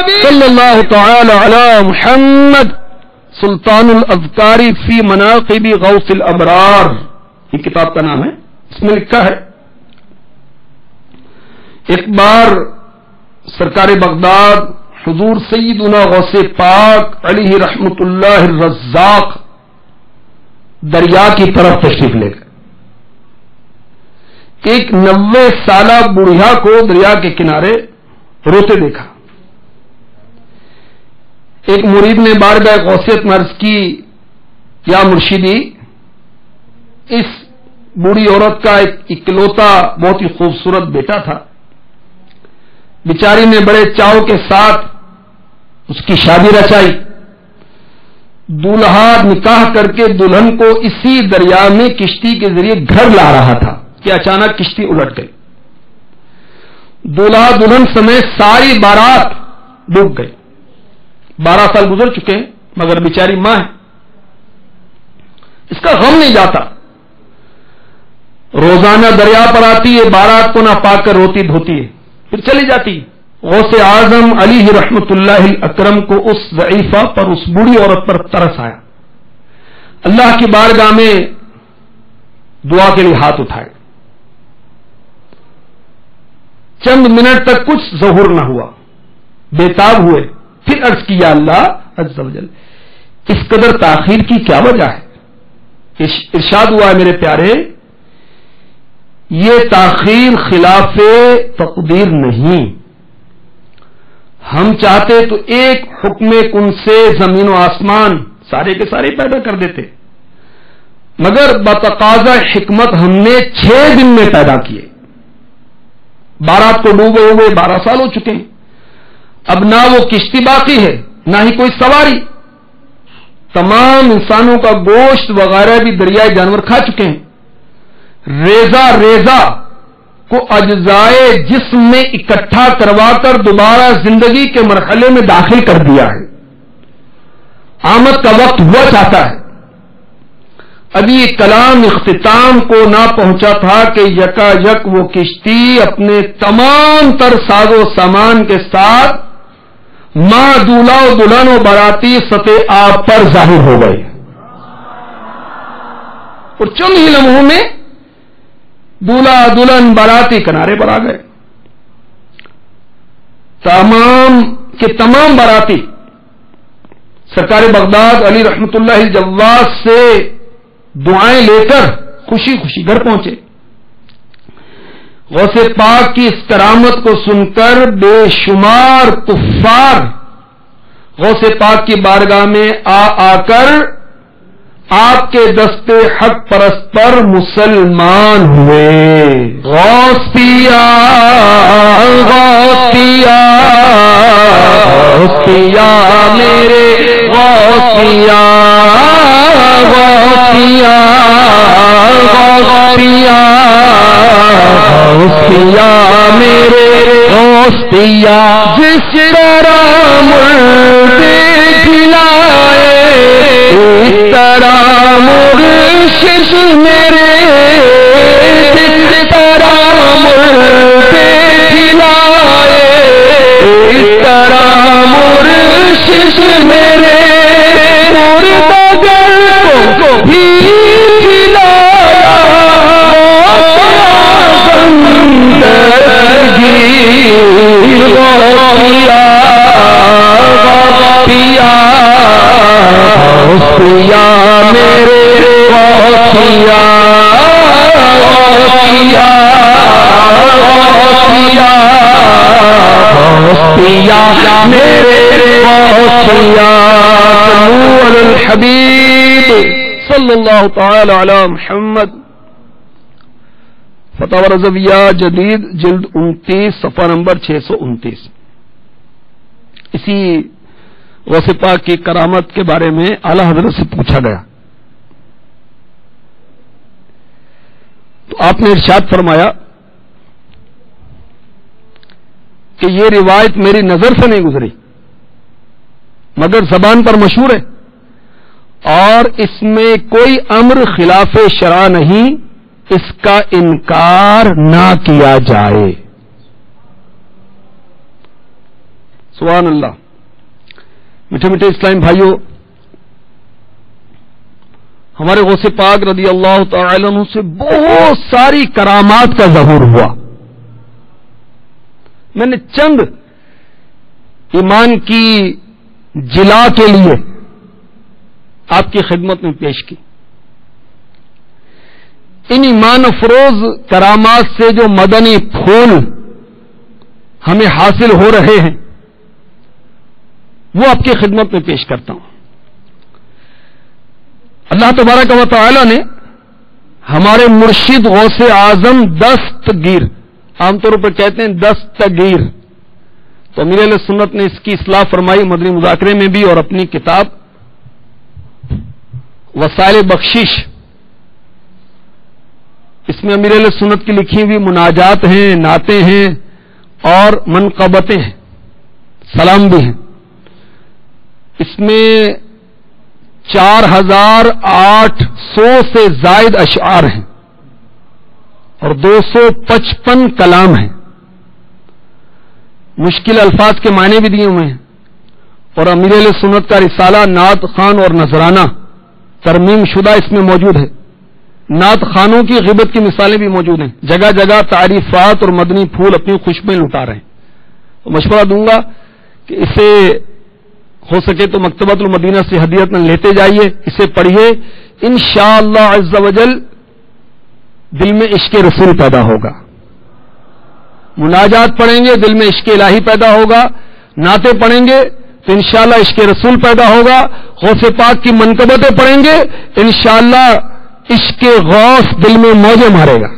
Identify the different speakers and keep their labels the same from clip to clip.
Speaker 1: صلی اللہ تعالی علی محمد سلطان الاذکاری فی مناقب غوث الابرار، یہ کتاب کا نام ہے. اس میں لکھا ہے ایک بار سرکار بغداد حضور سیدنا غوث پاک علیہ رحمت اللہ الرزاق دریا کی طرف تشریف لے گئے. ایک 90 سالہ بوڑھیا کو دریا کے کنارے روتے دیکھا. ایک مرید نے بارگاہ غوثیت میں عرض کی، یا مرشدی، اس بوڑھی عورت کا ایک اکلوتا بہت ہی خوبصورت بیٹا تھا، بیچاری نے بڑے چاؤ کے ساتھ اس کی شادی رچائی، دولہا نکاح کر کے دلہن کو اسی دریا میں کشتی کے ذریعے گھر لا رہا تھا کہ اچانک کشتی الٹ گئی. دولہا دلہن سمیت ساری بارات ڈوب گئی. 12 سال گزر چکے ہیں مگر بیچاری ماں ہے، اس کا غم نہیں جاتا. روزانہ دریا پر آتی ہے، بارات کو نہ پا کر روتی دھوتی ہے، پھر چلی جاتی. غوث اعظم علیہ رحمت اللہ اکرم کو اس ضعیفہ پر، اس بوڑھی عورت پر ترس آیا. اللہ کی بارگاہ میں دعا کے لیے ہاتھ اٹھائے. چند منٹ تک کچھ ظہور نہ ہوا، بےتاب ہوئے. پھر عرض کیا اللہ عز و جل اس قدر تاخیر کی کیا وجہ ہے؟ ارشاد ہوا ہے میرے پیارے، یہ تاخیر خلاف تقدیر نہیں. ہم چاہتے تو ایک حکم کن سے زمین و آسمان سارے کے سارے پیدا کر دیتے، مگر بتقاضا حکمت ہم نے 6 دن میں پیدا کیے. بارات کو ڈوبے ہوئے 12 سال ہو چکے ہیں. اب نہ وہ کشتی باقی ہے نہ ہی کوئی سواری. تمام انسانوں کا گوشت وغیرہ بھی دریائے جانور کھا چکے ہیں. ریزہ ریزہ کو اجزائے جسم میں اکٹھا کروا کر دوبارہ زندگی کے مرحلے میں داخل کر دیا ہے. آمد کا وقت ہوا چاہتا ہے. ابھی کلام اختتام کو نہ پہنچا تھا کہ یکا یک وہ کشتی اپنے تمام تر ساز و سامان کے ساتھ ماں دولہا و دلہن و باراتی سطح آب پر ظاہر ہو گئے، اور چند ہی لمحوں میں دولہا دلہن باراتی کنارے پر آ گئے. تمام کے تمام باراتی سرکار بغداد علی رحمت اللہ الجواز سے دعائیں لے کر خوشی خوشی گھر پہنچے. غوث پاک کی اس کرامت کو سن کر بے شمار کفار غوث پاک کی بارگاہ میں آ کر آپ کے دستے حق پرست پر مسلمان ہوئے. غوث پیا غوث پیا غوث پیا میرے غوث پیا غوث پیا غوث پیا غوث پیا میرے غوث پیا جس طرح مردے کھلائے اس طرح مرشد میرے جس طرح مردے کھلائے اس طرح مرشد میرے مردگر کو بھی پیا میرے پیا پیا پیا میرے پیا الحبیب صلی اللہ تعالی علی محمد. فتح رضویہ جدید جلد 29 صفحہ نمبر 629. اسی غوث پاک کی کرامت کے بارے میں اعلی حضرت سے پوچھا گیا تو آپ نے ارشاد فرمایا کہ یہ روایت میری نظر سے نہیں گزری مگر زبان پر مشہور ہے، اور اس میں کوئی امر خلاف شرع نہیں، اس کا انکار نہ کیا جائے. سبحان اللہ. میٹھے میٹھے اسلام بھائیوں، ہمارے غوث پاک رضی اللہ تعالی عنہ سے بہت ساری کرامات کا ظہور ہوا. میں نے چند ایمان کی جلا کے لیے آپ کی خدمت میں پیش کی. ان ایمان افروز کرامات سے جو مدنی پھول ہمیں حاصل ہو رہے ہیں وہ آپ کی خدمت میں پیش کرتا ہوں. اللہ تبارک و تعالی نے ہمارے مرشد غوث اعظم دستگیر، عام طور پر کہتے ہیں دستگیر، تو امیر اہل سنت نے اس کی اصلاح فرمائی مدنی مذاکرے میں بھی اور اپنی کتاب وسائل بخشش، اس میں امیر اہل سنت کی لکھی ہوئی مناجات ہیں، نعتیں ہیں اور منقبتیں ہیں، سلام بھی ہیں. اس میں 4800 سے زائد اشعار ہیں اور 255 کلام ہیں. مشکل الفاظ کے معنی بھی دیے ہوئے ہیں. اور امیر اہل سنت کا رسالہ نعت خوان اور نذرانہ ترمیم شدہ اس میں موجود ہے. نعت خوانوں کی غیبت کی مثالیں بھی موجود ہیں. جگہ جگہ تعریفات اور مدنی پھول اپنی خوشبوئیں لٹا رہے ہیں. تو مشورہ دوں گا کہ اسے ہو سکے تو مکتبۃ المدینہ سے ہدیت میں لیتے جائیے، اسے پڑھیے، انشاءاللہ عز و جل دل میں عشق رسول پیدا ہوگا. مناجات پڑھیں گے دل میں عشق الہی پیدا ہوگا، نعتیں پڑھیں گے تو انشاءاللہ عشق رسول پیدا ہوگا، غوث پاک کی منقبتیں پڑھیں گے انشاءاللہ عشق غوث دل میں موجیں مارے گا.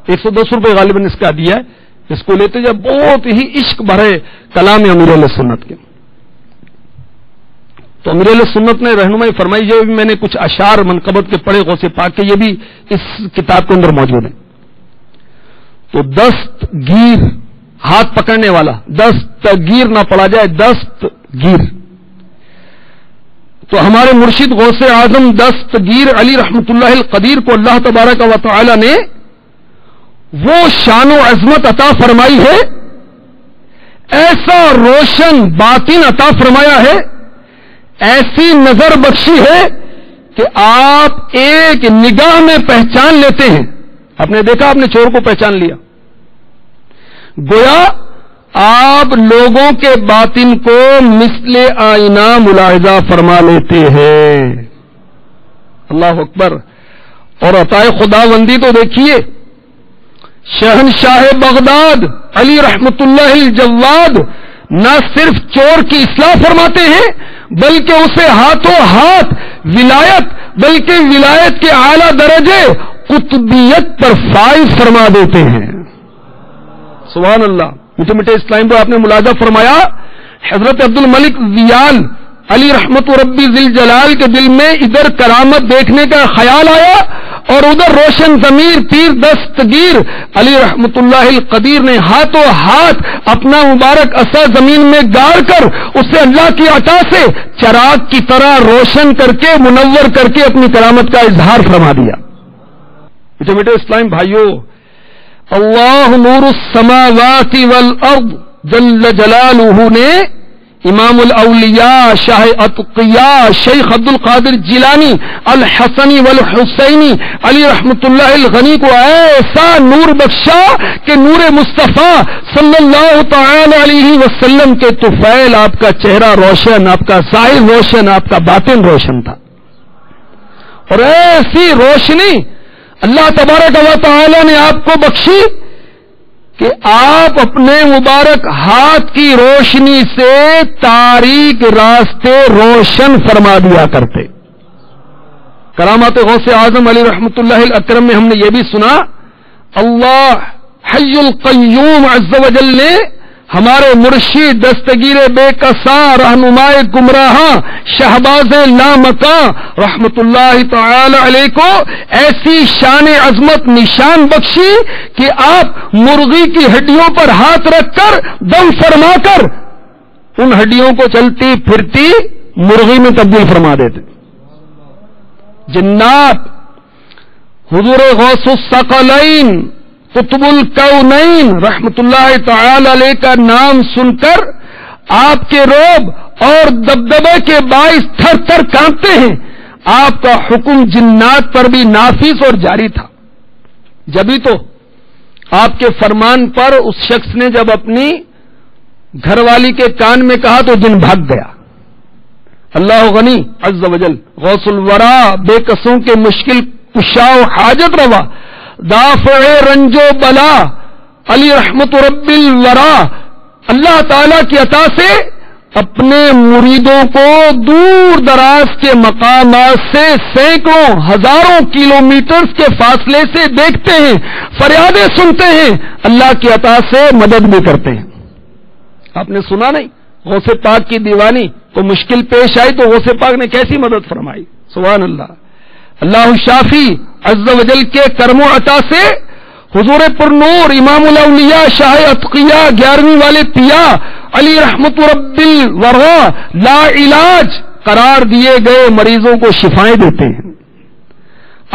Speaker 1: 110 روپے غالباً اس کا دیا ہے، اس کو لیتے جب بہت ہی عشق بھرے کلام امیر اہل سنت کے. تو امیر اہل سنت نے رہنمائی فرمائی، جو بھی میں نے کچھ اشعار منقبت کے پڑھے غوث پاک کے، یہ بھی اس کتاب کے اندر موجود ہیں. تو دستگیر، ہاتھ پکڑنے والا، دستگیر نہ پڑھا جائے، دستگیر. تو ہمارے مرشد غوث اعظم دستگیر علی رحمت اللہ القدیر کو اللہ تبارک و تعالی نے وہ شان و عظمت عطا فرمائی ہے، ایسا روشن باطن عطا فرمایا ہے، ایسی نظر بخشی ہے کہ آپ ایک نگاہ میں پہچان لیتے ہیں. آپ نے دیکھا، آپ نے چور کو پہچان لیا، گویا آپ لوگوں کے باطن کو مثل آئینہ ملاحظہ فرما لیتے ہیں. اللہ اکبر. اور عطائے خداوندی تو دیکھیے، شہنشاہ بغداد علی رحمت اللہ الجواد نہ صرف چور کی اصلاح فرماتے ہیں بلکہ اسے ہاتھوں ہاتھ ولایت، بلکہ ولایت کے اعلیٰ درجے قطبیت پر فائز فرما دیتے ہیں. سبحان اللہ. میٹھے میٹھے اسلام کو آپ نے ملاحظہ فرمایا، حضرت عبد الملک زیال علی رحمت ربی ذی الجلال کے دل میں ادھر کرامت دیکھنے کا خیال آیا اور ادھر روشن ضمیر پیر دستگیر علی رحمت اللہ القدیر نے ہاتھوں ہاتھ اپنا مبارک عصا زمین میں گاڑ کر اسے اللہ کی عطا سے چراغ کی طرح روشن کر کے منور کر کے اپنی کرامت کا اظہار فرما دیا. میٹھے میٹھے اسلام بھائیوں، اللہ نور السماوات والارض جل جلالہ نے امام الاولیاء شاہ اتقیاء شیخ عبد القادر جیلانی الحسنی والحسینی علی رحمت اللہ الغنی کو ایسا نور بخشا کہ نور مصطفیٰ صلی اللہ تعالی علیہ وسلم کے طفیل آپ کا چہرہ روشن، آپ کا ظاہر روشن، آپ کا باطن روشن تھا. اور ایسی روشنی اللہ تبارک و تعالی نے آپ کو بخشی کہ آپ اپنے مبارک ہاتھ کی روشنی سے تاریک راستے روشن فرما دیا کرتے. کرامات غوث اعظم علی رحمت اللہ الاکرم میں ہم نے یہ بھی سنا، اللہ حی القیوم عز و جل نے ہمارے مرشد دستگیر بے کساں رہنمائے گمراہاں شہباز لامکاں رحمت اللہ تعالی علیہ کو ایسی شان عظمت نشان بخشی کہ آپ مرغی کی ہڈیوں پر ہاتھ رکھ کر دم فرما کر ان ہڈیوں کو چلتی پھرتی مرغی میں تبدیل فرما دیتے. جنات حضور غوث الثقلین قطب الکونین رحمت اللہ تعالی علیہ کا نام سن کر آپ کے رعب اور دبدبے کے باعث تھر تھر کانپتے ہیں. آپ کا حکم جنات پر بھی نافذ اور جاری تھا. جبھی تو آپ کے فرمان پر اس شخص نے جب اپنی گھر والی کے کان میں کہا تو جن بھاگ گیا. اللہ غنی عز وجل غوث الورا بے قصوں کے مشکل کشا و حاجت روا دافع رنج و بلا علی رحمت رب الورا اللہ تعالی کی عطا سے اپنے مریدوں کو دور دراز کے مقامات سے سینکڑوں ہزاروں کلومیٹرز کے فاصلے سے دیکھتے ہیں, فریادیں سنتے ہیں, اللہ کی عطا سے مدد بھی کرتے ہیں. آپ نے سنا نہیں غوث پاک کی دیوانی کو مشکل پیش آئی تو غوث پاک نے کیسی مدد فرمائی. سبحان اللہ. اللہ شافی عز و جل کے کرم و عطا سے حضور پر نور امام الاولیاء شاہ اتقیاء 11ویں والے پیا علی رحمت رب الورا لا علاج قرار دیے گئے مریضوں کو شفائیں دیتے ہیں.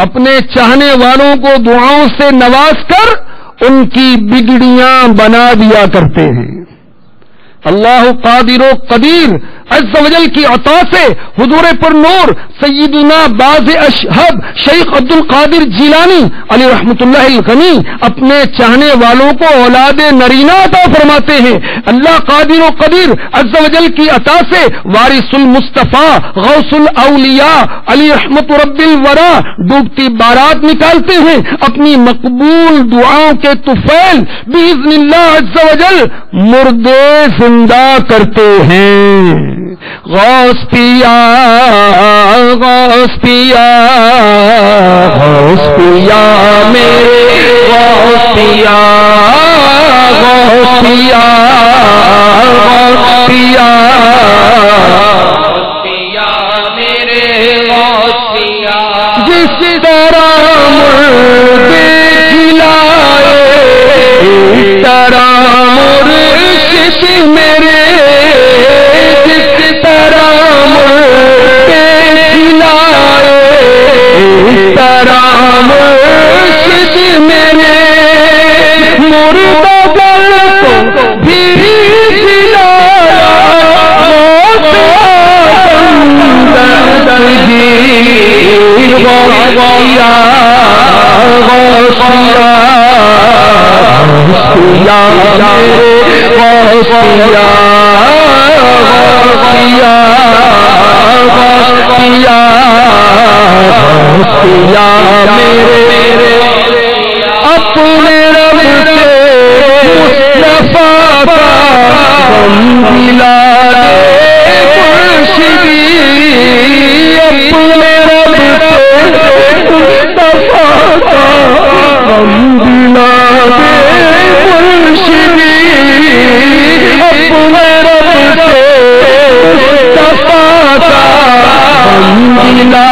Speaker 1: اپنے چاہنے والوں کو دعاؤں سے نواز کر ان کی بگڑیاں بنا دیا کرتے ہیں. اللہ قادر و قدیر عز و جل کی عطا سے حضور پر نور سیدنا باز اشہب شیخ عبد القادر جیلانی علی رحمت اللہ الغنی اپنے چاہنے والوں کو اولاد نرینہ عطا فرماتے ہیں. اللہ قادر و قدیر عز و جل کی عطا سے وارث المصطفیٰ غوث الاولیاء علی رحمت رب الورا ڈوبتی بارات نکالتے ہیں. اپنی مقبول دعاؤں کے طفیل باذن اللہ عز و جل مردے زندہ کرتے ہیں. غوث پیا غوث پیا غوث پیا میرے غوث پیا غوث پیا غوث پیا پیا میرے غوث پیا جس طرح مردے کھلائے اس طرح مرشد میرے اپنے رب سے مصطفیٰ کا دلا مرشدی اپنے رب سے مصطفیٰ کا دلا مرشدی اپنے رب سے مصطفیٰ کا دلا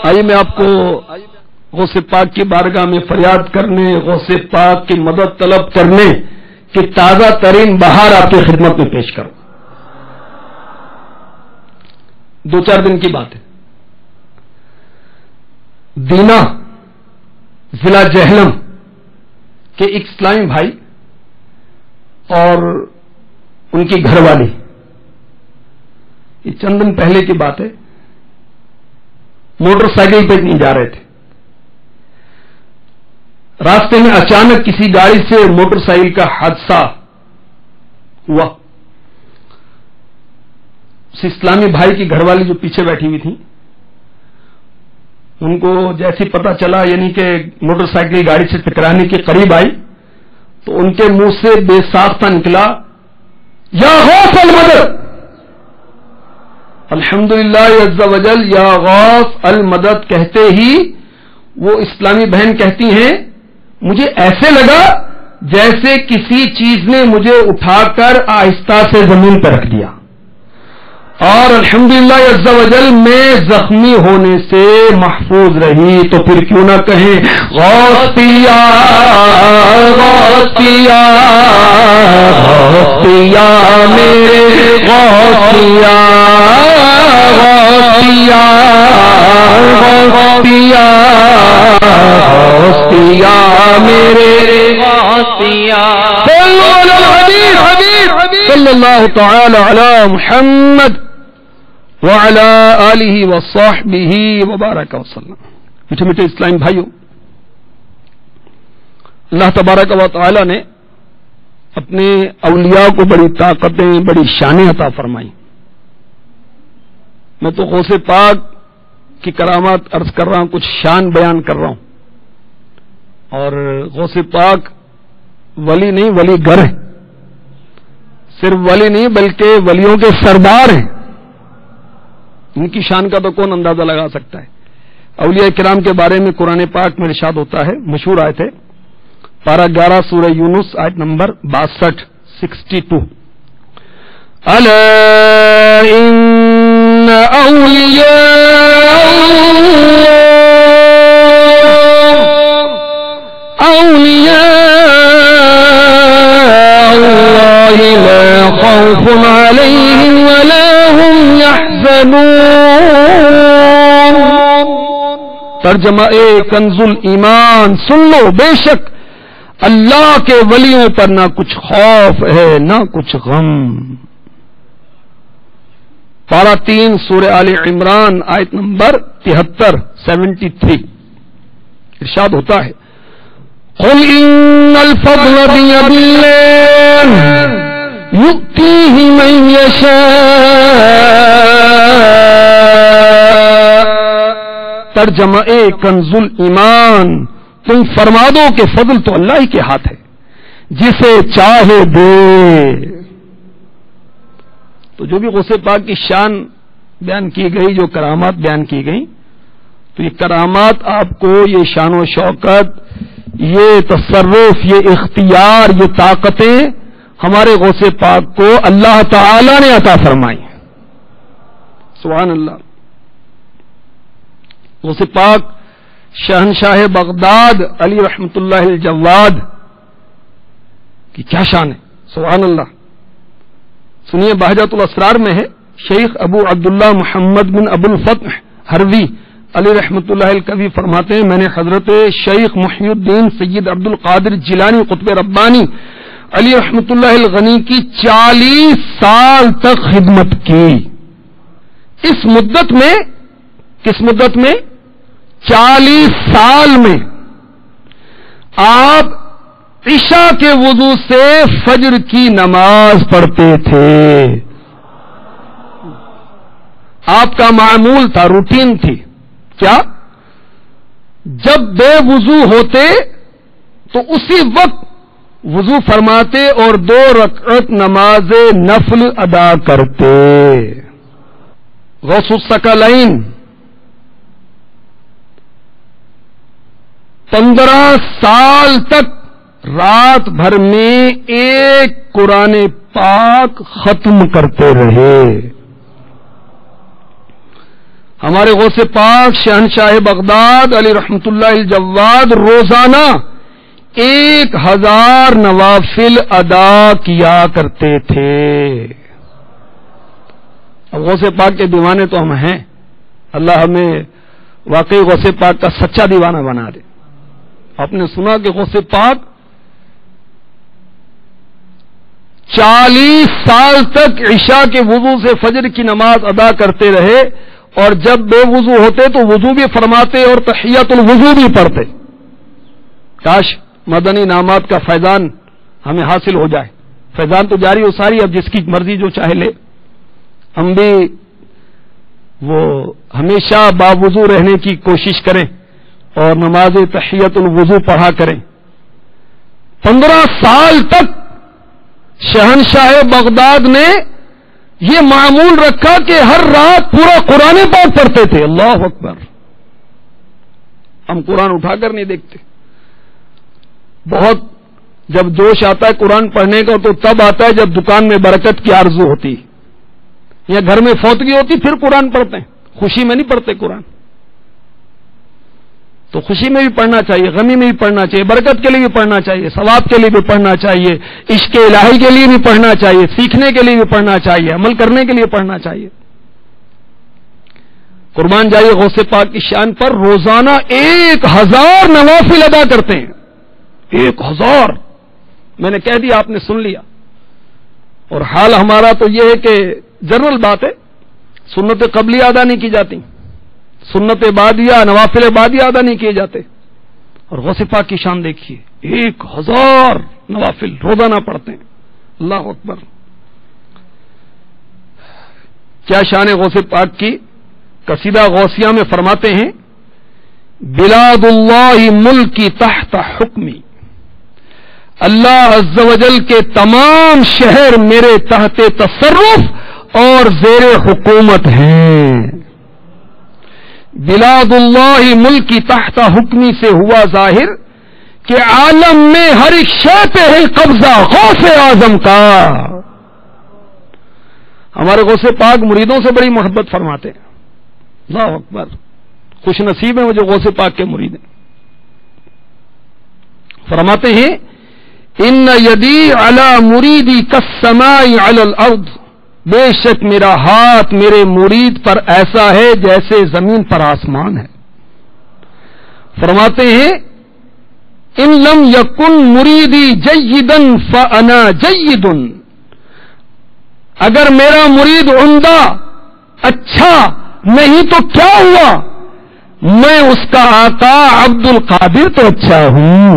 Speaker 1: آئیے میں آپ کو غوث پاک کی بارگاہ میں فریاد کرنے غوث پاک کی مدد طلب کرنے کی تازہ ترین بہار آپ کی خدمت میں پیش کروں. 2-4 دن کی بات ہے. دینا ضلع جہلم کے ایک اسلامی بھائی اور ان کی گھر والی, یہ چند دن پہلے کی بات ہے, موٹر سائیکل پہ نہیں جا رہے تھے. راستے میں اچانک کسی گاڑی سے موٹر سائیکل کا حادثہ ہوا. اس اسلامی بھائی کی گھر والی جو پیچھے بیٹھی ہوئی تھی, ان کو جیسی پتہ چلا یعنی کہ موٹر سائیکل گاڑی سے ٹکرانے کے قریب آئی تو ان کے منہ سے بے ساختہ نکلا یا غوث المدد. الحمدللہ عز وجل یا غوث المدد کہتے ہی وہ اسلامی بہن کہتی ہیں مجھے ایسے لگا جیسے کسی چیز نے مجھے اٹھا کر آہستہ سے زمین پر رکھ دیا، اور الحمدللہ عز وجل میں زخمی ہونے سے محفوظ رہی. تو پھر کیوں نہ کہیں غوث پیا غوث پیا غوث پیا میرے غوث پیا غوث پیا غوث پیا غوث پیا میرے غوث پیا. صلی اللہ تعالی علی محمد وعلی آلہ وصحبہ وبارک وسلم. میٹھے میٹھے اسلام بھائیوں، اللہ تبارک و تعالی نے اپنے اولیاء کو بڑی طاقتیں، بڑی شانیں عطا فرمائی. میں تو غوث پاک کی کرامات عرض کر رہا ہوں، کچھ شان بیان کر رہا ہوں. اور غوث پاک ولی نہیں، ولی گر ہے. صرف ولی نہیں بلکہ ولیوں کے سردار ہیں. ان کی شان کا تو کون اندازہ لگا سکتا ہے. اولیاء کرام کے بارے میں قرآن پاک میں ارشاد ہوتا ہے، مشہور آیت ہے، پارہ 11 سورہ یونس آیت نمبر 62 62. الا ان اولیاء اللہ لا خوف علیہم ولا هم يحزنون. ترجمہ کنز الایمان. سن لو، بے شک اللہ کے ولیوں پر نہ کچھ خوف ہے نہ کچھ غم. پارہ 3 سورہ آل عمران آیت نمبر 73 73 ارشاد ہوتا ہے قل ان الفضل بید اللہ یؤتیہ من یشاء. ترجمہ کنز الایمان. تم فرما دو کہ فضل تو اللہ ہی کے ہاتھ ہے، جسے چاہے دے. تو جو بھی غوث پاک کی شان بیان کی گئی، جو کرامات بیان کی گئی، تو یہ کرامات آپ کو، یہ شان و شوکت، یہ تصرف، یہ اختیار، یہ طاقتیں ہمارے غوث پاک کو اللہ تعالی نے عطا فرمائی. سبحان اللہ. غوث پاک شہنشاہ بغداد علی رحمت اللہ الجواد کی کیا شان ہے. سبحان اللہ. سنیے، بہجت الاسرار میں ہے، شیخ ابو عبداللہ محمد بن ابو الفتح ہروی علی رحمت اللہ الکوی فرماتے ہیں میں نے حضرت شیخ محی الدین سید عبد القادر جیلانی قطب ربانی علی رحمت اللہ الغنی کی 40 سال تک خدمت کی. اس مدت میں، کس مدت میں؟ 40 سال میں آپ عشاء کے وضو سے فجر کی نماز پڑھتے تھے. آپ کا معمول تھا، روٹین تھی. کیا؟ جب بے وضو ہوتے تو اسی وقت وضو فرماتے اور 2 رکعت نماز نفل ادا کرتے. غوث الثقلین 15 سال تک رات بھر میں ایک قرآن پاک ختم کرتے رہے. ہمارے غوث پاک شہنشاہ بغداد علی رحمت اللہ الجواد روزانہ 1000 نوافل ادا کیا کرتے تھے. اب غوث پاک کے دیوانے تو ہم ہیں، اللہ ہمیں واقعی غوث پاک کا سچا دیوانہ بنا دے. آپ نے سنا کہ غوث پاک 40 سال تک عشاء کے وضو سے فجر کی نماز ادا کرتے رہے، اور جب بے وضو ہوتے تو وضو بھی فرماتے اور تحیۃ الوضو بھی پڑھتے. کاش مدنی انعامات کا فیضان ہمیں حاصل ہو جائے. فیضان تو جاری و ساری، اب جس کی مرضی جو چاہے لے. ہم بھی وہ ہمیشہ باوضو رہنے کی کوشش کریں اور نماز تحیۃ الوضو پڑھا کریں، 15 سال تک شہنشاہ بغداد نے یہ معمول رکھا کہ ہر رات پورا قرآن پاک پڑھتے تھے. اللہ اکبر. ہم قرآن اٹھا کر نہیں دیکھتے. بہت جب جوش آتا ہے قرآن پڑھنے کا تو تب آتا ہے جب دکان میں برکت کی آرزو ہوتی یا گھر میں فوتگی ہوتی پھر قرآن پڑھتے ہیں. خوشی میں نہیں پڑھتے قرآن. تو خوشی میں بھی پڑھنا چاہیے, غمی میں بھی پڑھنا چاہیے, برکت کے لیے بھی پڑھنا چاہیے, ثواب کے لیے بھی پڑھنا چاہیے, عشق الہی کے لیے بھی پڑھنا چاہیے, سیکھنے کے لیے بھی پڑھنا چاہیے, عمل کرنے کے لیے پڑھنا چاہیے. قربان جائیے غوث پاک کی شان پر روزانہ 1000 نوافل ادا کرتے ہیں. 1000. میں نے کہہ دیا, آپ نے سن لیا. اور حال ہمارا تو یہ ہے کہ جنرل بات ہے, سنت قبلیہ ادا نہیں کی جاتی, سنت بعدیہ نوافل بعدیہ ادا نہیں کیے جاتے. اور غوث پاک کی شان دیکھیے, 1000 نوافل روزانہ پڑھتے ہیں. اللہ اکبر. کیا شان ہے غوث پاک کی. قصیدہ غوثیہ میں فرماتے ہیں, بلاد اللہ ملکی تحت حکمی, اللہ عز و جل کے تمام شہر میرے تحت تصرف اور زیر حکومت ہیں. بلاد اللہ ملکی تحت حکمی سے ہوا ظاہر کہ عالم میں ہر ایک شے پہ ہے قبضہ غوث اعظم کا. ہمارے غوث پاک مریدوں سے بڑی محبت فرماتے ہیں. اللہ اکبر. خوش نصیب ہیں وہ جو غوث پاک کے مرید ہیں. فرماتے ہیں, ان یدی علی مریدی کالسماء علی الارض, بے شک میرا ہاتھ میرے مرید پر ایسا ہے جیسے زمین پر آسمان ہے. فرماتے ہیں, ان لم یکن مریدی جیدا فانا جید, اگر میرا مرید عمدہ اچھا نہیں تو کیا ہوا, میں اس کا آقا عبد القادر تو اچھا ہوں.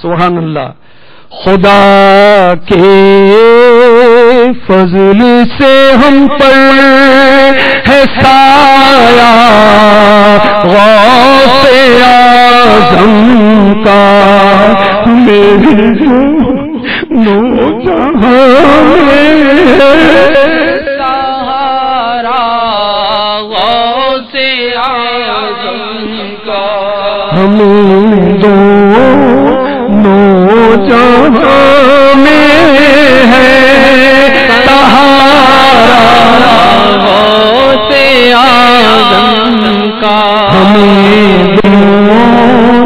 Speaker 1: سبحان اللہ. خدا کے فضل سے ہم پر ہے سایہ غوث اعظم کا, میرے نو جہاں سہارا غوث اعظم کا, ہم دونوں جہاں میں ہے سہارا غوث اعظم کا, ہمیں دونوں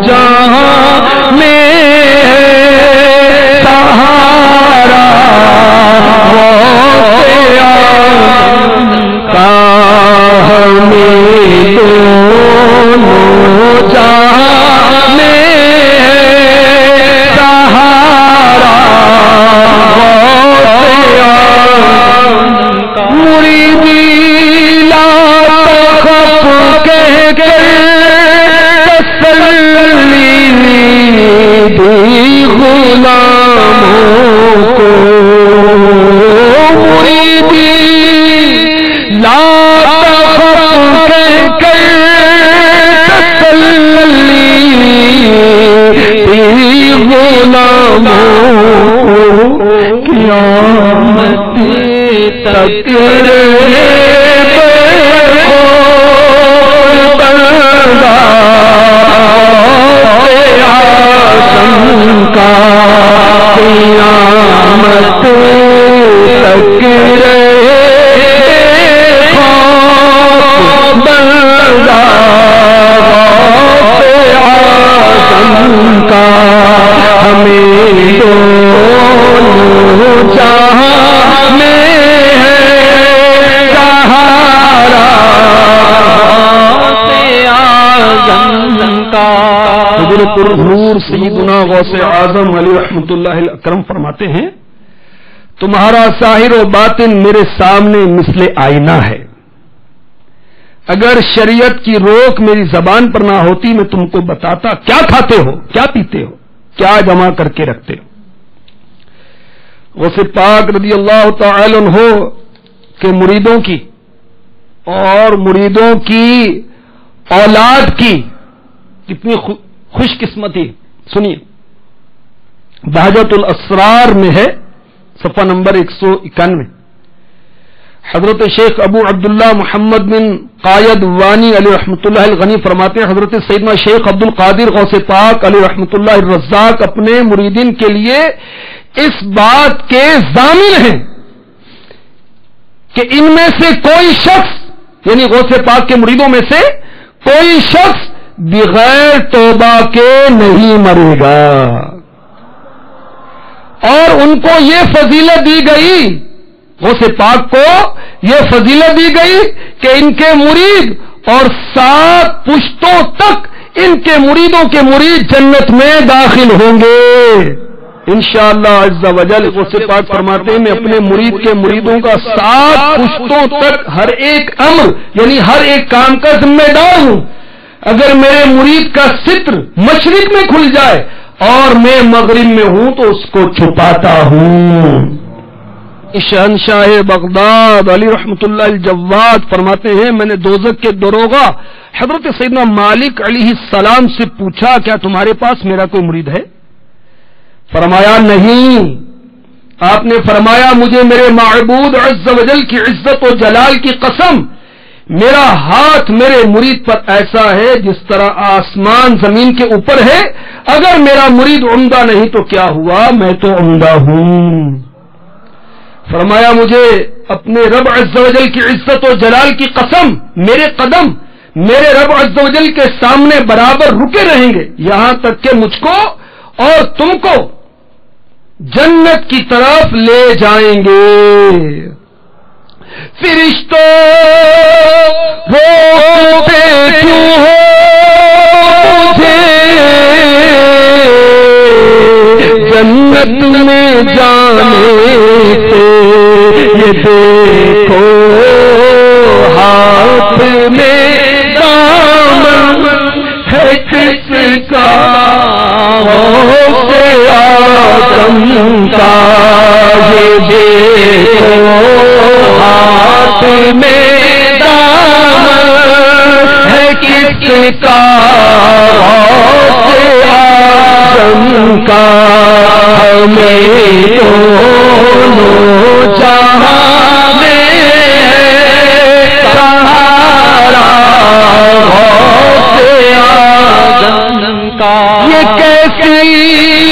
Speaker 1: جہاں میں ہے سہارا غوث اعظم کا, ہمیں دونوں جہاں میں نور سیدنا غوث اعظم علی رحمت اللہ اکرم فرماتے ہیں, تمہارا ظاہر و باطن میرے سامنے مثل آئینہ ہے. اگر شریعت کی روک میری زبان پر نہ ہوتی میں تم کو بتاتا کیا کھاتے ہو, کیا پیتے ہو, کیا جمع کر کے رکھتے ہو. غوث پاک رضی اللہ تعالی عنہ کے مریدوں کی اور مریدوں کی اولاد کی کتنی خوش قسمتی. سنیے، بہجت الاسرار میں ہے صفحہ نمبر 191. حضرت شیخ ابو عبداللہ محمد بن قائد وانی علیہ رحمۃ اللہ الغنی فرماتے ہیں حضرت سیدنا شیخ عبد القادر غوث پاک علیہ رحمۃ اللہ الرزاق اپنے مریدین کے لیے اس بات کے ضامن ہیں کہ ان میں سے کوئی شخص، یعنی غوث پاک کے مریدوں میں سے کوئی شخص بغیر توبہ کے نہیں مرے گا. اور ان کو یہ فضیلت دی گئی، غوث پاک کو یہ فضیلت دی گئی کہ ان کے مرید اور 7 پشتوں تک ان کے مریدوں کے مرید جنت میں داخل ہوں گے انشاءاللہ عز و جل. غوث پاک فرماتے ہیں میں اپنے مرید کے مریدوں کا 7 پشتوں تک ہر ایک امر یعنی ہر ایک کام کا ذمہ دار ہوں. اگر میرے مرید کا ستر مشرق میں کھل جائے اور میں مغرب میں ہوں تو اس کو چھپاتا ہوں. شہنشاہ بغداد علی رحمۃ اللہ الجواد فرماتے ہیں میں نے دوزخ کے دروغہ حضرت سیدنا مالک علیہ السلام سے پوچھا کیا تمہارے پاس میرا کوئی مرید ہے؟ فرمایا نہیں. آپ نے فرمایا مجھے میرے معبود عز و جل کی عزت و جلال کی قسم، میرا ہاتھ میرے مرید پر ایسا ہے جس طرح آسمان زمین کے اوپر ہے. اگر میرا مرید عمدہ نہیں تو کیا ہوا، میں تو عمدہ ہوں. فرمایا مجھے اپنے رب عز و جل کی عزت و جلال کی قسم، میرے قدم میرے رب عز و جل کے سامنے برابر رکے رہیں گے یہاں تک کہ مجھ کو اور تم کو جنت کی طرف لے جائیں گے. فرشتوں روتے کیوں ہو مجھے جنت میں جانے سے، یہ دیکھو ہاتھ میں دامن ہے کس کا غوث اعظم کا. یہ دیکھو ہاتھ میں دامن ہے کس کا غوث اعظم کا. ہمیں دونوں جہاں میں سہارا غوث اعظم کا. یہ کیسی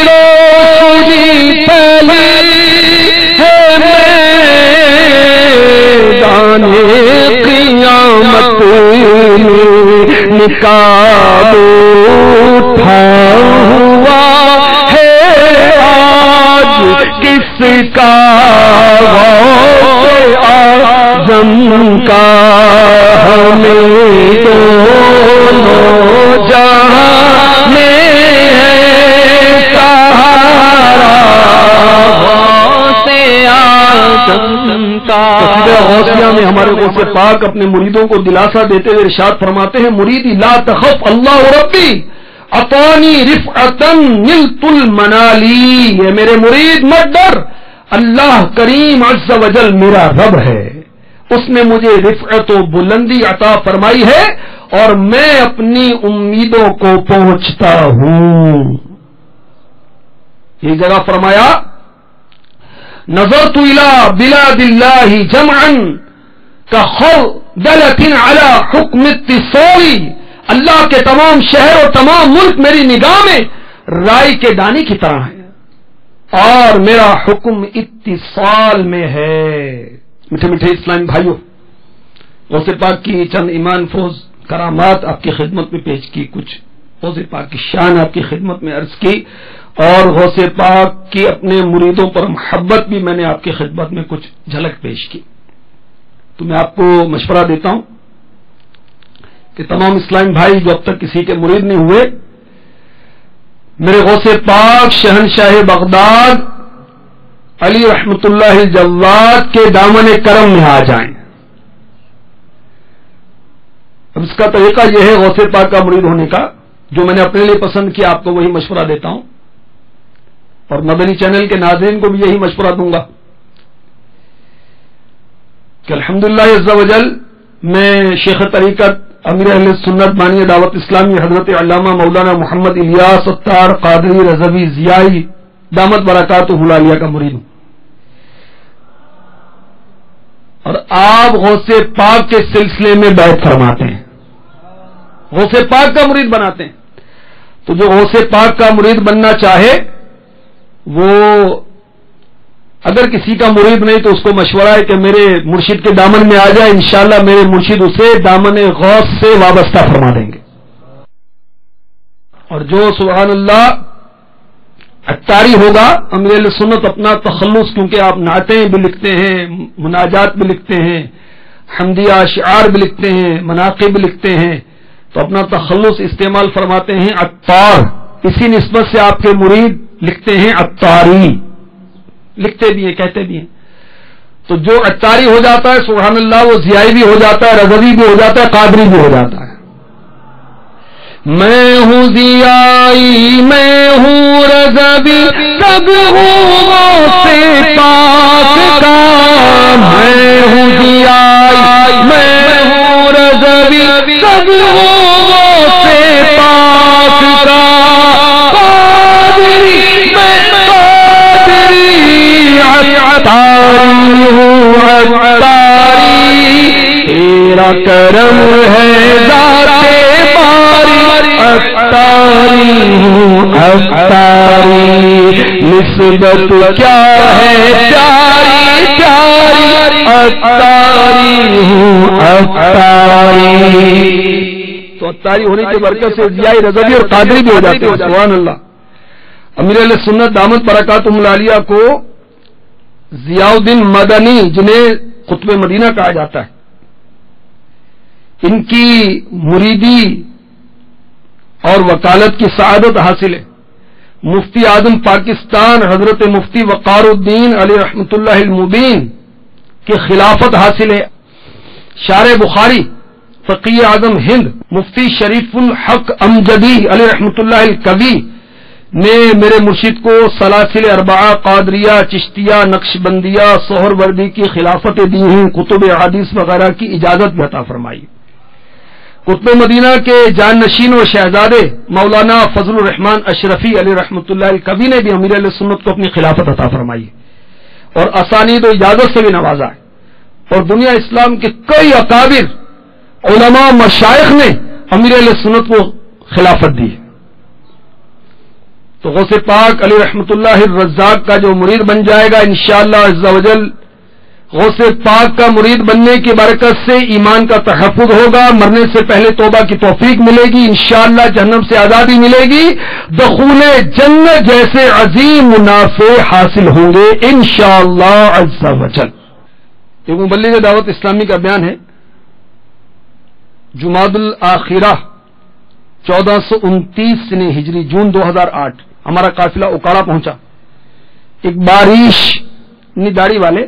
Speaker 1: روشنی پھیلی ہے میدان قیامت میں، نقاب اٹھا ہوا کس کا غوث اعظم کا. ہمیں دونوں جہاں میں سہارا غوث اعظم کا. قصیدہ غوثیہ میں ہمارے غوث پاک اپنے مریدوں کو دلاسا دیتے ہوئے ارشاد فرماتے ہیں مریدی لا تخف اللہ ربی اطانی رفعتن نلت المنالی. یہ میرے مرید مت ڈر، اللہ کریم عز و جل میرا رب ہے، اس نے مجھے رفعت و بلندی عطا فرمائی ہے اور میں اپنی امیدوں کو پہنچتا ہوں. یہ جگہ فرمایا نظرت الى بلاد اللہ جمعا كخردلة على حکم اتصالی. اللہ کے تمام شہر اور تمام ملک میری نگاہ میں رائی کے دانے کی طرح ہے اور میرا حکم اتصال میں ہے. میٹھے میٹھے اسلام بھائیوں، غوث پاک کی چند ایمان فوز کرامات آپ کی خدمت میں پیش کی، کچھ غوث پاک کی شان آپ کی خدمت میں عرض کی، اور غوث پاک کی اپنے مریدوں پر محبت بھی میں نے آپ کی خدمت میں کچھ جھلک پیش کی. تو میں آپ کو مشورہ دیتا ہوں کہ تمام اسلام بھائی جو اب تک کسی کے مرید نہیں ہوئے، میرے غوث پاک شہنشاہ بغداد علی رحمت اللہ الجواد کے دامن کرم میں آ جائیں. اب اس کا طریقہ یہ ہے غوث پاک کا مرید ہونے کا، جو میں نے اپنے لیے پسند کیا آپ کو وہی مشورہ دیتا ہوں، اور مدنی چینل کے ناظرین کو بھی یہی مشورہ دوں گا کہ الحمدللہ عز و جل میں شیخ طریقت امیر اہل سنت بانی دعوت اسلامی حضرت علامہ مولانا محمد الیاس اتار قادری رضوی ضیائی دامت برکاتہ العالیہ کا مرید ہوں، اور آپ غوث پاک کے سلسلے میں بیعت فرماتے ہیں، غوث پاک کا مرید بناتے ہیں. تو جو غوث پاک کا مرید بننا چاہے وہ اگر کسی کا مرید نہیں تو اس کو مشورہ ہے کہ میرے مرشد کے دامن میں آ جائے، انشاءاللہ میرے مرشد اسے دامن غوث سے وابستہ فرما دیں گے. اور جو سبحان اللہ عطاری ہوگا، امیر اہل سنت اپنا تخلص، کیونکہ آپ نعتیں بھی لکھتے ہیں، مناجات بھی لکھتے ہیں، حمدیہ اشعار بھی لکھتے ہیں، مناقب بھی لکھتے ہیں، تو اپنا تخلص استعمال فرماتے ہیں عطار. اسی نسبت سے آپ کے مرید لکھتے ہیں عطاری، لکھتے بھی ہیں کہتے بھی ہیں. تو جو عطاری ہو جاتا ہے سبحان اللہ وہ ضیائی بھی ہو جاتا ہے، رضوی بھی ہو جاتا ہے، قادری بھی ہو جاتا ہے. میں ہوں ضیائی میں ہوں رضوی سب ہوں سے پاک کا، میں ہوں ضیائی میں ہوں رضوی سب ہوں سے پاک کا، قادری میں قادری عطاری ہوں عطاری، تیرا کرم ہے ذات عطاری ہوں عطاری، نسبت کیا ہے پیاری پیاری، عطاری ہوں عطاری. تو عطاری ہونے کی برکت سے ضیائی رضوی اور قادری بھی ہو جاتے ہیں. سبحان اللہ. امیر اہل سنت دامت برکاتہم العالیہ کو ضیاء الدین مدنی جنہیں قطب مدینہ کہا جاتا ہے، ان کی مریدی اور وکالت کی سعادت حاصل ہے. مفتی اعظم پاکستان حضرت مفتی وقار الدین علی رحمۃ اللہ المبین کی خلافت حاصل ہے. شارح بخاری فقیہ اعظم ہند مفتی شریف الحق امجدی علی رحمۃ اللہ الکوی نے میرے مرشد کو سلاسل اربعہ قادریہ چشتیہ نقش بندیہ سہر وردی کی خلافتیں دی ہیں، کتب حدیث وغیرہ کی اجازت بھی عطا فرمائی. قطب مدینہ کے جانشین اور شہزادے مولانا فضل الرحمان اشرفی علی رحمۃ اللہ الکوی نے بھی امیر اہل سنت کو اپنی خلافت عطا فرمائی اور اسانید و اجازت سے بھی نوازا ہے. اور دنیا اسلام کے کئی اکابر علماء مشائخ نے امیر اہل سنت کو خلافت دی. تو غوث پاک علی رحمۃ اللہ الرزاق کا جو مرید بن جائے گا انشاءاللہ عز و جل، غوث پاک کا مرید بننے کی برکت سے ایمان کا تحفظ ہوگا، مرنے سے پہلے توبہ کی توفیق ملے گی، انشاءاللہ جہنم سے آزادی ملے گی، دخول جنت جیسے عظیم منافع حاصل ہوں گے انشاءاللہ عز و جل. ایک مبلغ دعوت اسلامی کا بیان ہے، جمادی الاخرہ 1429 سنہ ہجری جون 2008 ہمارا قافلہ اکاڑا پہنچا. ایک بارش داڑھی والے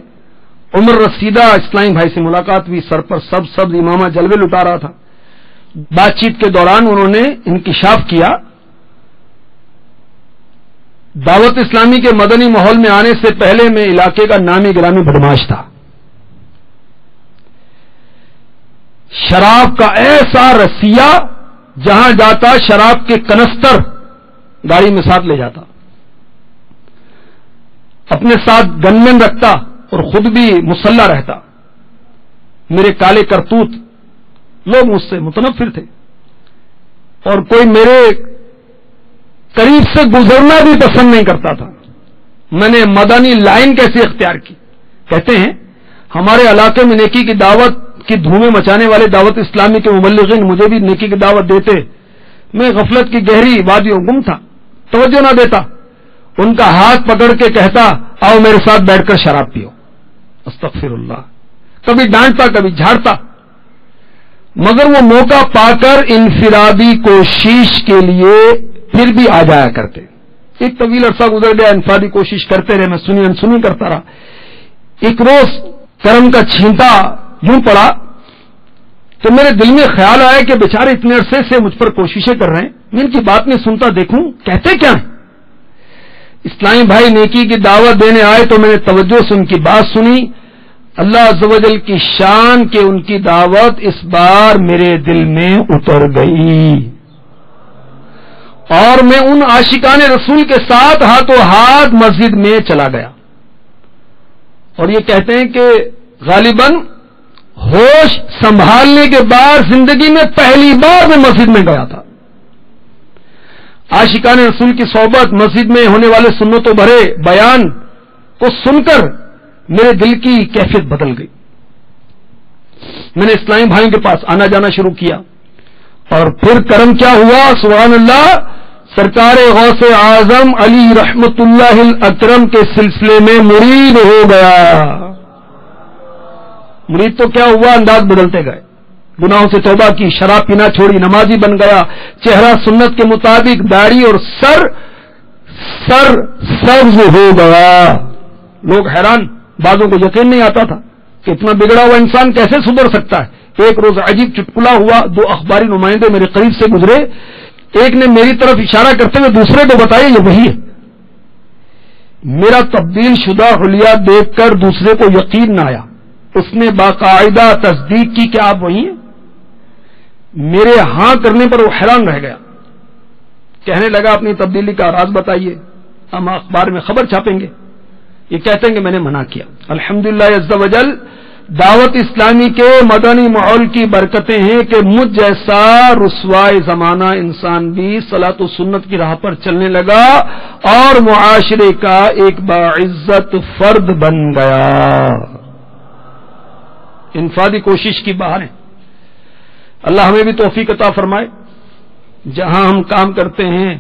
Speaker 1: عمر رسیدہ اسلامی بھائی سے ملاقات ہوئی، سر پر سبز امامہ جلوے لٹا رہا تھا. بات چیت کے دوران انہوں نے انکشاف کیا دعوت اسلامی کے مدنی ماحول میں آنے سے پہلے میں علاقے کا نامی گرامی بدماش تھا. شراب کا ایسا رسیا، جہاں جاتا شراب کے کنستر گاڑی میں ساتھ لے جاتا، اپنے ساتھ گنمین رکھتا اور خود بھی مسلح رہتا. میرے کالے کرتوت لوگ مجھ سے متنفر تھے اور کوئی میرے قریب سے گزرنا بھی پسند نہیں کرتا تھا. میں نے مدنی لائن کیسے اختیار کی؟ کہتے ہیں ہمارے علاقے میں نیکی کی دعوت کی دھومیں مچانے والے دعوت اسلامی کے مبلغین مجھے بھی نیکی کی دعوت دیتے، میں غفلت کی گہری وادیوں گم تھا، توجہ نہ دیتا. ان کا ہاتھ پکڑ کے کہتا آؤ میرے ساتھ بیٹھ کر شراب پیو. استغفر اللہ. کبھی ڈانٹتا کبھی جھاڑتا، مگر وہ موقع پا کر انفرادی کوشش کے لیے پھر بھی آ جایا کرتے. ایک طویل عرصہ گزر گیا، انفرادی کوشش کرتے رہے، میں سنی انسنی کرتا رہا. ایک روز کرم کا چھینٹا یوں پڑا تو میرے دل میں خیال آیا کہ بیچارے اتنے عرصے سے مجھ پر کوششیں کر رہے ہیں، میں ان کی بات نہیں سنتا، دیکھوں کہتے کیا ہیں. اسلامی بھائی نیکی کی دعوت دینے آئے تو میں نے توجہ سے ان کی بات سنی. اللہ عز و جل کی شان کے ان کی دعوت اس بار میرے دل میں اتر گئی، اور میں ان عاشقان رسول کے ساتھ ہاتھوں ہاتھ مسجد میں چلا گیا. اور یہ کہتے ہیں کہ غالباً ہوش سنبھالنے کے بعد زندگی میں پہلی بار میں مسجد میں گیا تھا. عاشقان رسول کی صحبت، مسجد میں ہونے والے سنتوں بھرے بیان کو سن کر میرے دل کی کیفیت بدل گئی. میں نے اسلامی بھائیوں کے پاس آنا جانا شروع کیا، اور پھر کرم کیا ہوا، سبحان اللہ، سرکار غوث اعظم علی رحمت اللہ الاکرم کے سلسلے میں مرید ہو گیا. مرید تو کیا ہوا، انداز بدلتے گئے، گناہوں سے توبہ کی، شراب پینا چھوڑی، نمازی بن گیا، چہرہ سنت کے مطابق، داڑھی اور سر سبز ہو گیا. لوگ حیران، بعضوں کو یقین نہیں آتا تھا کہ اتنا بگڑا ہوا انسان کیسے سدھر سکتا ہے. ایک روز عجیب چٹکلا ہوا، دو اخباری نمائندے میرے قریب سے گزرے، ایک نے میری طرف اشارہ کرتے ہوئے دوسرے کو بتایا یہ وہی ہے. میرا تبدیل شدہ حلیہ دیکھ کر دوسرے کو یقین نہ آیا، اس نے باقاعدہ تصدیق کی کہ آپ وہی ہیں. میرے ہاں کرنے پر وہ حیران رہ گیا، کہنے لگا اپنی تبدیلی کا راز بتائیے، ہم اخبار میں خبر چھاپیں گے. یہ کہتے ہیں کہ میں نے منع کیا. الحمدللہ عز و جل دعوت اسلامی کے مدنی ماحول کی برکتیں ہیں کہ مجھ جیسا رسوائے زمانہ انسان بھی صلاۃ و سنت کی راہ پر چلنے لگا اور معاشرے کا ایک باعزت فرد بن گیا. انفرادی کوشش کی بہار ہے. اللہ ہمیں بھی توفیق عطا فرمائے. جہاں ہم کام کرتے ہیں،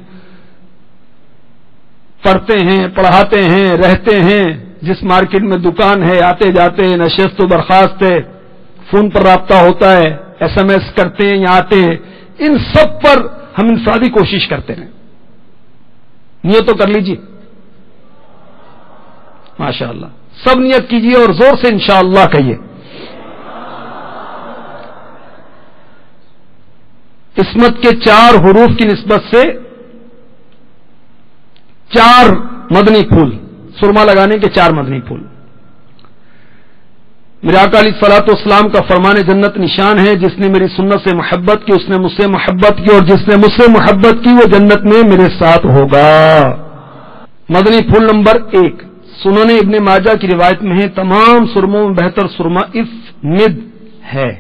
Speaker 1: پڑھتے ہیں، پڑھاتے ہیں، رہتے ہیں، جس مارکیٹ میں دکان ہے، آتے جاتے ہیں، نشست و برخاست ہے، فون پر رابطہ ہوتا ہے، ایس ایم ایس کرتے ہیں یا آتے ہیں، ان سب پر ہم انفرادی کوشش کرتے ہیں. نیت تو کر لیجیے، ماشاءاللہ سب نیت کیجیے اور زور سے انشاءاللہ کہیے. عصمت کے 4 حروف کی نسبت سے 4 مدنی پھول، سرما لگانے کے 4 مدنی پھول. میرے آقا علیہ الصلوۃ والسلام کا فرمان جنت نشان ہے، جس نے میری سنت سے محبت کی اس نے مجھ سے محبت کی، اور جس نے مجھ سے محبت کی وہ جنت میں میرے ساتھ ہوگا. مدنی پھول نمبر 1 سنن ابن ماجہ کی روایت میں ہے، تمام سرموں میں بہتر سرما افند ہے،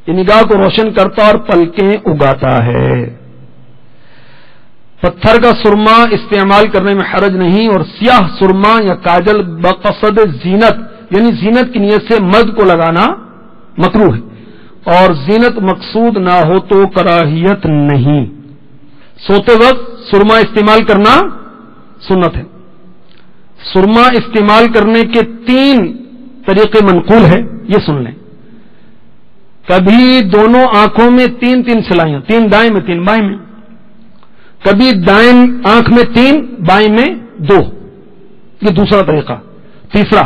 Speaker 1: یہ نگاہ کو روشن کرتا اور پلکیں اگاتا ہے. پتھر کا سرما استعمال کرنے میں حرج نہیں، اور سیاہ سرما یا کاجل بقصد زینت یعنی زینت کی نیت سے مرد کو لگانا مکروہ ہے، اور زینت مقصود نہ ہو تو کراہیت نہیں. سوتے وقت سرما استعمال کرنا سنت ہے. سرما استعمال کرنے کے 3 طریقے منقول ہیں، یہ سن لیں. کبھی دونوں آنکھوں میں 3 سلائیاں، 3 دائیں میں 3 بائیں میں. کبھی دائیں آنکھ میں 3 بائیں میں 2، یہ دوسرا طریقہ. تیسرا،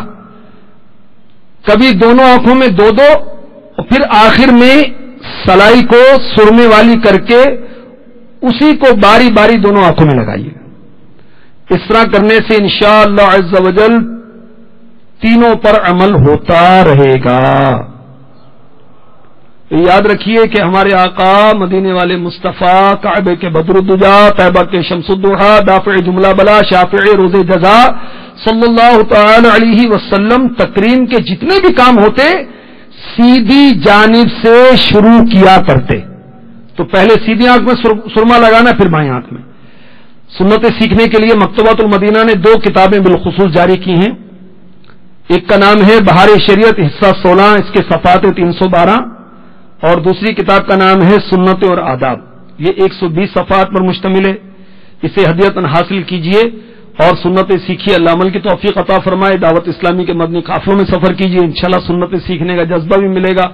Speaker 1: کبھی دونوں آنکھوں میں 2 اور پھر آخر میں سلائی کو سرمے والی کر کے اسی کو باری باری دونوں آنکھوں میں لگائیے. اس طرح کرنے سے انشاءاللہ عز و جل تینوں پر عمل ہوتا رہے گا. یاد رکھیے کہ ہمارے آقا مدینے والے مصطفیٰ، کعبے کے بدر الدجا، طیبہ کے شمس الضحیٰ، دافع جملہ بلا، شافع روز جزا صلی اللہ تعالی علیہ وسلم تکریم کے جتنے بھی کام ہوتے سیدھی جانب سے شروع کیا کرتے. تو پہلے سیدھی آنکھ میں سرما لگانا، پھر بائیں آنکھ میں. سنتیں سیکھنے کے لیے مکتبۃ المدینہ نے 2 کتابیں بالخصوص جاری کی ہیں. ایک کا نام ہے بہار شریعت حصہ 16، اس کے صفحات 312، اور دوسری کتاب کا نام ہے سنت اور آداب، یہ 120 صفحات پر مشتمل ہے. اسے ہدیۃً حاصل کیجئے اور سنتیں سیکھیے. اللہ عمل کی توفیق عطا فرمائے. دعوت اسلامی کے مدنی قافلوں میں سفر کیجئے، انشاءاللہ سنتیں سیکھنے کا جذبہ بھی ملے گا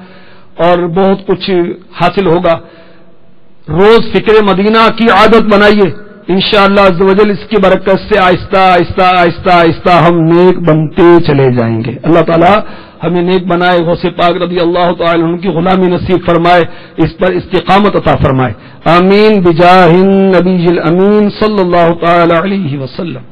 Speaker 1: اور بہت کچھ حاصل ہوگا. روز فکر مدینہ کی عادت بنائیے، انشاءاللہ عز و جل اس کی برکت سے آہستہ آہستہ آہستہ آہستہ ہم نیک بنتے چلے جائیں گے. اللہ تعالیٰ ہمیں نیک بنائے، غوث پاک رضی اللہ تعالی عنہ کی غلامی نصیب فرمائے، اس پر استقامت عطا فرمائے. آمین بجاہ النبی الامین صلی اللہ تعالی علیہ وسلم.